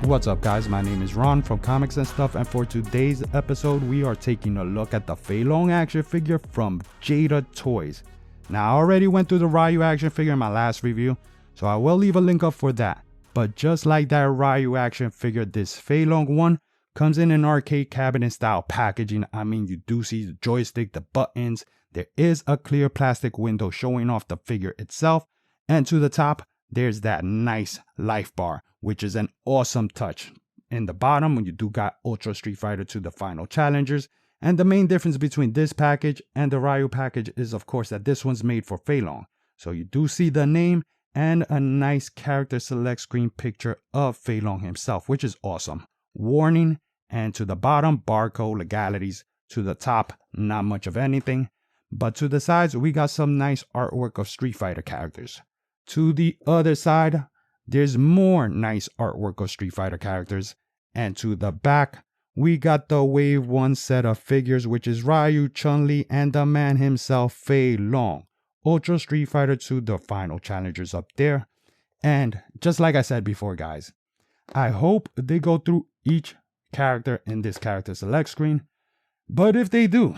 What's up guys, my name is Ron from Comics and Stuff, and for today's episode we are taking a look at the Fei Long action figure from Jada Toys. Now I already went through the Ryu action figure in my last review, so I will leave a link up for that. But just like that Ryu action figure, this Fei Long one comes in an arcade cabinet style packaging. I mean, you do see the joystick, the buttons, there is a clear plastic window showing off the figure itself, and to the top there's that nice life bar, which is an awesome touch. In the bottom, when you do got Ultra Street Fighter to the Final Challengers, and the main difference between this package and the Ryu package is of course that this one's made for Fei Long. So you do see the name and a nice character select screen picture of Fei Long himself, which is awesome. Warning, and to the bottom, barcode, legalities. To the top, not much of anything. But to the sides, we got some nice artwork of Street Fighter characters. To the other side, there's more nice artwork of Street Fighter characters. And to the back, we got the Wave 1 set of figures, which is Ryu, Chun-Li, and the man himself, Fei Long. Ultra Street Fighter to the Final Challengers up there. And just like I said before, guys, I hope they go through each character in this character select screen. But if they do,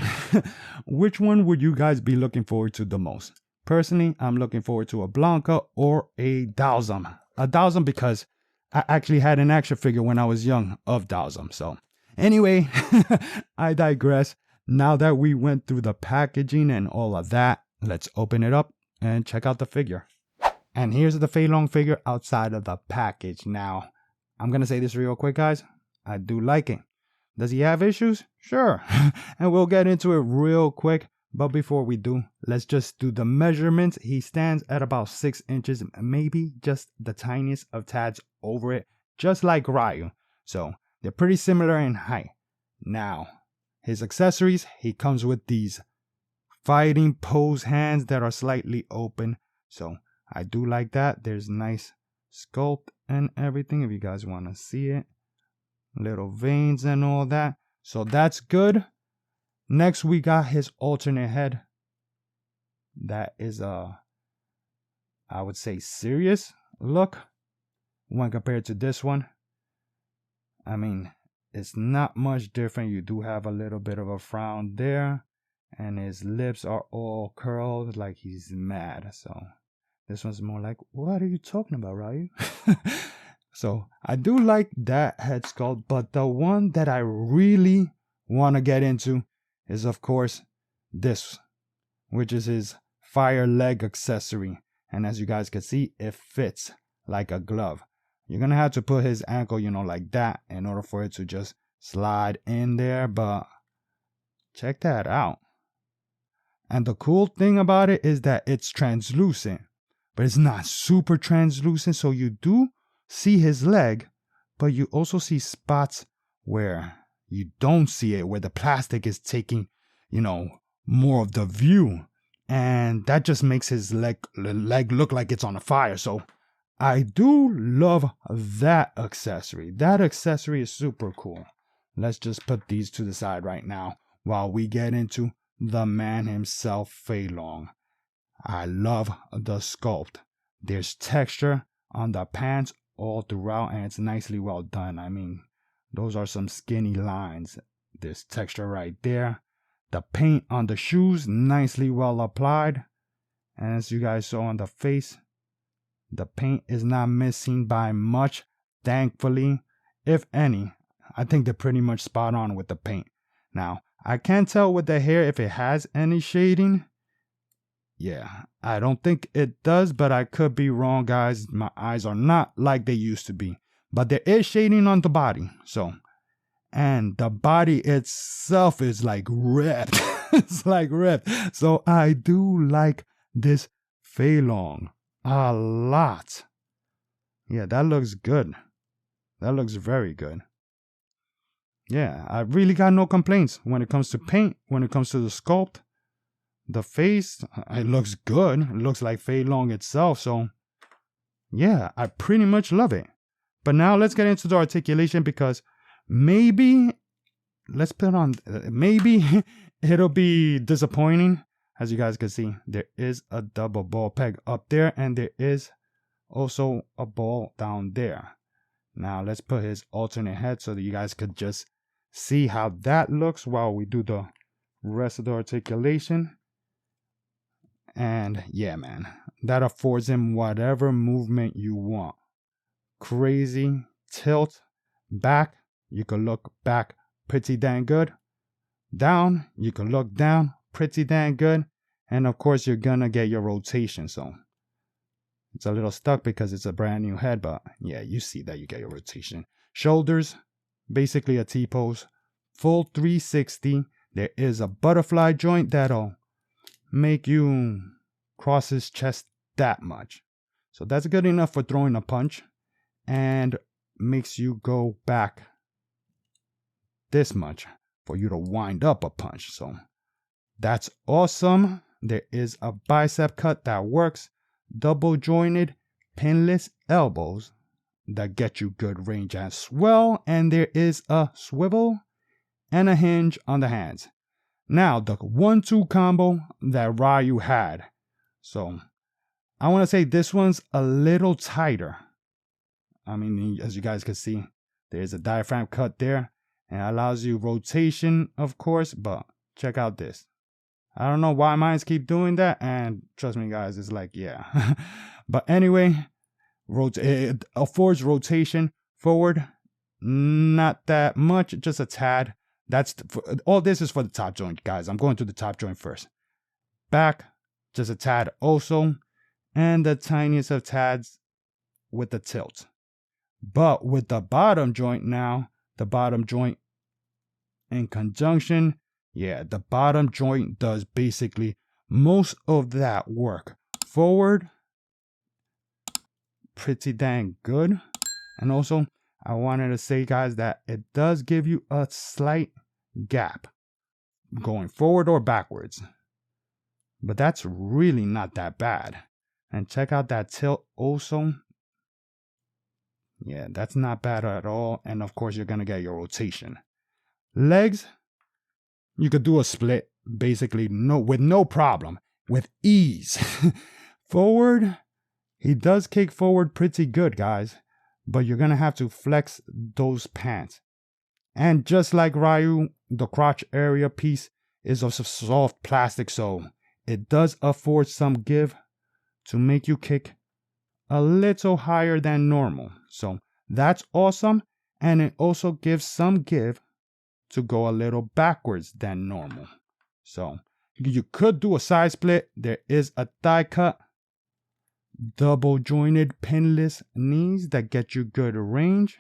which one would you guys be looking forward to the most? Personally, I'm looking forward to a Blanca or a Dhalsim. A Dhalsim because I actually had an action figure when I was young of Dhalsim. So anyway, I digress. Now that we went through the packaging and all of that, let's open it up and check out the figure. And here's the Fei Long figure outside of the package. Now, I'm going to say this real quick, guys. I do like it. Does he have issues? Sure. And we'll get into it real quick. But before we do, let's just do the measurements. He stands at about 6 inches, maybe just the tiniest of tads over it, just like Ryu. So they're pretty similar in height. Now, his accessories, he comes with these fighting pose hands that are slightly open. So I do like that. There's nice sculpt and everything if you guys want to see it. Little veins and all that. So that's good. Next, we got his alternate head. That is I would say serious look when compared to this one. I mean, it's not much different. You do have a little bit of a frown there, and his lips are all curled like he's mad. So this one's more like, what are you talking about, Ryu? So I do like that head sculpt, but the one that I really want to get into is of course this, which is his fire leg accessory. And as you guys can see, it fits like a glove. You're gonna have to put his ankle, like that in order for it to just slide in there, but check that out. And the cool thing about it is that it's translucent, but it's not super translucent. So you do see his leg, but you also see spots where you don't see it, where the plastic is taking, more of the view. And that just makes his leg look like it's on a fire. So I do love that accessory. That accessory is super cool. Let's just put these to the side right now while we get into the man himself, Fei Long. I love the sculpt. There's texture on the pants all throughout, and it's nicely well done. I mean, those are some skinny lines. There's texture right there. The paint on the shoes, nicely well applied. And as you guys saw on the face, the paint is not missing by much, thankfully. If any, I think they're pretty much spot on with the paint. Now, I can't tell with the hair if it has any shading. Yeah, I don't think it does, but I could be wrong, guys. My eyes are not like they used to be. But there is shading on the body. So, and the body itself is like ripped. It's like ripped. So I do like this Fei Long a lot. Yeah, that looks good. That looks very good. Yeah, I really got no complaints when it comes to paint, when it comes to the sculpt. The face, it looks good. It looks like Fei Long itself. So, yeah, I pretty much love it. But now let's get into the articulation, because maybe, maybe it'll be disappointing. As you guys can see, there is a double ball peg up there, and there is also a ball down there. Now let's put his alternate head so that you guys could just see how that looks while we do the rest of the articulation. And yeah, man, that affords him whatever movement you want. Crazy, tilt, back, you can look back pretty dang good. Down, you can look down pretty dang good. And of course, you're gonna get your rotation. So it's a little stuck because it's a brand new head, but yeah, you see that you get your rotation. Shoulders, basically a T-pose. Full 360. There is a butterfly joint that'll make you cross his chest that much. So that's good enough for throwing a punch and makes you go back this much for you to wind up a punch. So that's awesome. There is a bicep cut that works. Double jointed pinless elbows that get you good range as well. And there is a swivel and a hinge on the hands. Now the 1-2 combo that Ryu had. So I want to say this one's a little tighter. I mean, as you guys can see, there's a diaphragm cut there and it allows you rotation, of course, but check out this. I don't know why mines keep doing that, and trust me guys, it's like, yeah. But anyway, it affords rotation forward, not that much, just a tad. All this is for the top joint, guys. I'm going to the top joint first. Back, just a tad also, and the tiniest of tads with the tilt. But with the bottom joint now, the bottom joint in conjunction, yeah, the bottom joint does basically most of that work. Forward, pretty dang good. And also, I wanted to say, guys, that it does give you a slight gap going forward or backwards. But that's really not that bad. And check out that tilt also. Yeah, that's not bad at all. And of course, you're going to get your rotation. Legs, you could do a split basically with no problem, with ease. Forward, he does kick forward pretty good, guys, but you're going to have to flex those pants. And just like Ryu, the crotch area piece is of soft plastic, so it does afford some give to make you kick a little higher than normal. So that's awesome, and it also gives some give to go a little backwards than normal. So you could do a side split. There is a thigh cut, double jointed pinless knees that get you good range.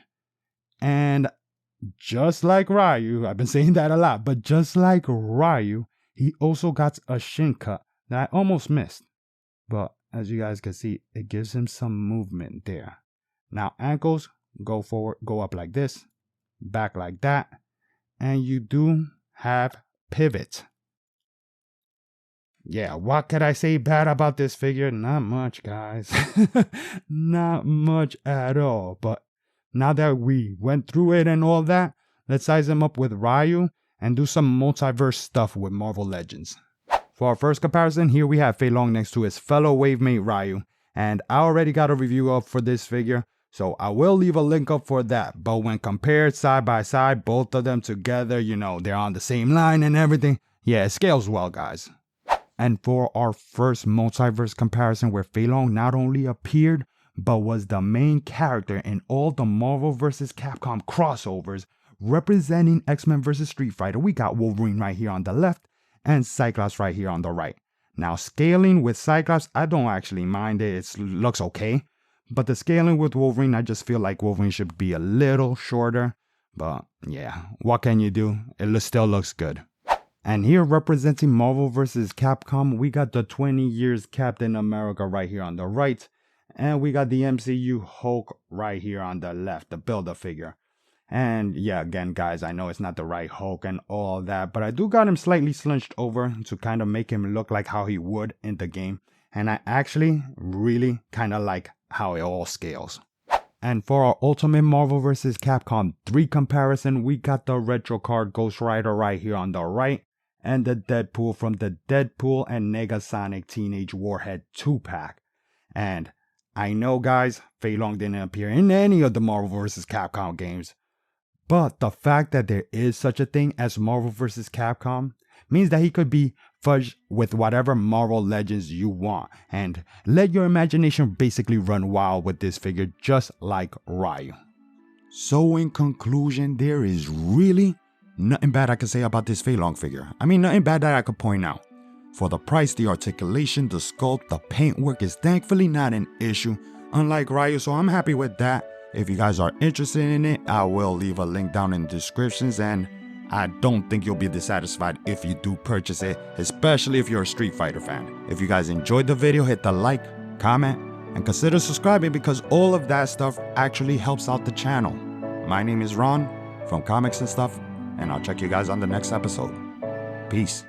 And just like Ryu, I've been saying that a lot, but just like Ryu, he also got a shin cut that I almost missed. But as you guys can see, it gives him some movement there. Now ankles go forward, go up like this, back like that. And you do have pivot. Yeah, what could I say bad about this figure? Not much, guys. Not much at all. But now that we went through it and all that, let's size him up with Ryu and do some multiverse stuff with Marvel Legends. For our first comparison, here we have Fei Long next to his fellow wavemate Ryu. And I already got a review up for this figure, so I will leave a link up for that. But when compared side by side, both of them together, you know, they're on the same line and everything. Yeah, it scales well, guys. And for our first multiverse comparison, where Fei Long not only appeared, but was the main character in all the Marvel vs. Capcom crossovers, representing X-Men vs. Street Fighter, we got Wolverine right here on the left and Cyclops right here on the right. Now, scaling with Cyclops, I don't actually mind it. It looks okay. But the scaling with Wolverine, I just feel like Wolverine should be a little shorter. But yeah, what can you do? It still looks good. And here representing Marvel vs. Capcom, we got the 20 years Captain America right here on the right. And we got the MCU Hulk right here on the left, the Build-A-Figure. And yeah, again, guys, I know it's not the right Hulk and all that, but I do got him slightly slunched over to kind of make him look like how he would in the game. And I actually really kind of like how it all scales. And for our Ultimate Marvel vs. Capcom 3 comparison, we got the retro card Ghost Rider right here on the right, and the Deadpool from the Deadpool and Negasonic Teenage Warhead 2-pack. And I know, guys, Fei Long didn't appear in any of the Marvel vs. Capcom games, but the fact that there is such a thing as Marvel vs. Capcom means that he could be fudged with whatever Marvel Legends you want, and let your imagination basically run wild with this figure just like Ryu. So in conclusion, there is really nothing bad I could say about this Fei Long figure. I mean, nothing bad that I could point out. For the price, the articulation, the sculpt, the paintwork is thankfully not an issue, unlike Ryu, so I'm happy with that. If you guys are interested in it, I will leave a link down in the descriptions, and I don't think you'll be dissatisfied if you do purchase it, especially if you're a Street Fighter fan. If you guys enjoyed the video, hit the like, comment, and consider subscribing because all of that stuff actually helps out the channel. My name is Ron from Comics and Stuff, and I'll check you guys on the next episode. Peace.